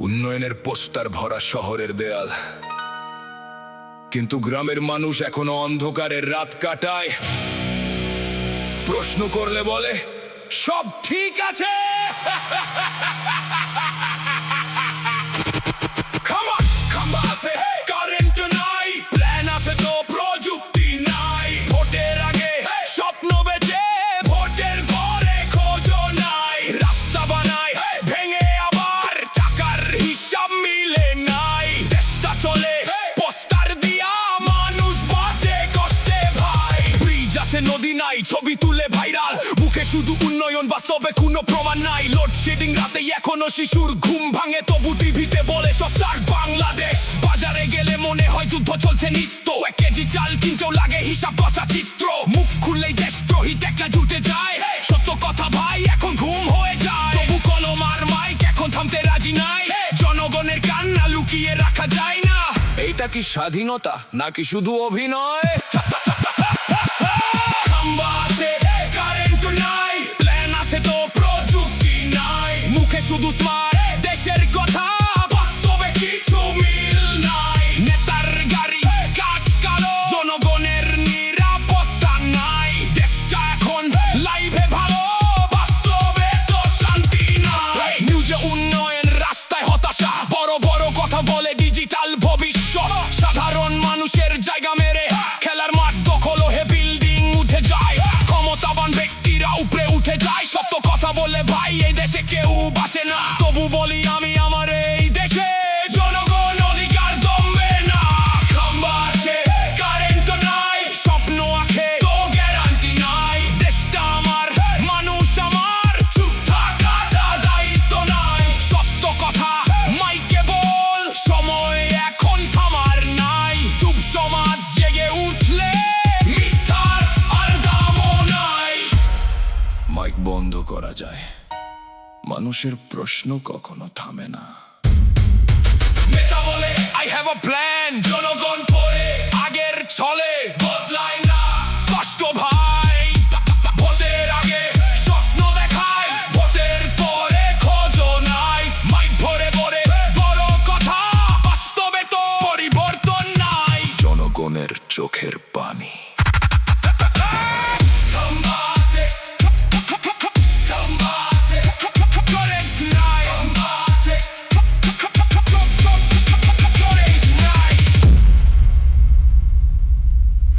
উন্নয়নের পোস্টার ভরা শহরের দেয়াল, কিন্তু গ্রামের মানুষ এখনো অন্ধকারের রাত কাটায়। প্রশ্ন করলে বলে সব ঠিক আছে। খাম্বা আছে, কারেন্ট নাই, প্ল্যান আছে তো প্রযুক্তি নাই। ভোটের আগে স্বপ্ন বেচে ভোটের পরে খোঁজও নাই। রাস্তা বানায় ভেঙে আবার টাকার হিসাব মিলে নাই। দেশটা চলে পোস্টার দিয়া, মানুষ বাঁচে কষ্টে ভাই। ব্রিজ আছে নদী নাই, ছবি তুলে ভাইরাল, মুখে শুধু উন্নয়ন, বাস্তবে কোনো প্রমাণ নাই। লোডশেডিং রাতে এখনো শিশুর ঘুম ভাঙে, তবু টিভিতে বলে সস্তার বাংলাদেশ। বাজারে গেলে মনে হয় যুদ্ধ চলছে নিত্য, 1 কেজি চাল কিনতেও লাগে হিসাব কষা চিত্র। মুখ খুললেই দেশদ্রোহী টেকলা জুটে যায়, সত্য কথা ভাই এখন ঘুম হয়ে যায়। তবু কলম আর মাইক এখন থামতে রাজি নাই, জনগণের কান্না লুকিয়ে রাখা যায় না। এইটা কি স্বাধীনতা নাকি শুধু অভিনয়? খাম্বা আছে, কারেন্ট নাই, প্ল্যান আছে তো প্রযুক্তি নাই। মুখে শুধু স্মার্ট, দেশের কথা, বাস্তবে কিছু মিল নাই। নেতার গাড়ি কাজ কালো, জনগণের নিরাপত্তা নাই। দেশটা এখন লাইভে ভালো, বাস্তবে তো শান্তি নাই। নিউজে উন্নয়ন, রাস্তায় হতাশা, বড় বড় কথা বলে ডিজিটাল ভবিষ্যৎ। সাধারণ মানুষের জায়গা মেরে খেলার মাঠ দখল হয়ে বিল্ডিং উঠে যায়। ক্ষমতাবান ব্যক্তিরা উপরে উঠে যায়, সত্য কথা বলে ভাই এই দেশে কেউ বাঁচে না। তবু বলি আমি আমার এই দেশে জনগণ অধিকার দমবে না। খাম্বা আছে, কারেন্ট নাই, স্বপ্ন আঁকে তো গ্যারান্টি নাই। দেশটা আমার, মানুষ আমার, চুপ থাকাটা দায়িত্ব নাই। সত্য কথা মাইকে বল, সময় এখন থামার নাই। চুপ সমাজ জেগে উঠলে মিথ্যার আর দামও নাই। মাইক বন্ধ করা যায়, মানুষের প্রশ্ন কখনো থামে না। নেতা বলে I have a plan, জনগণ পরে আগের ছলে বদলা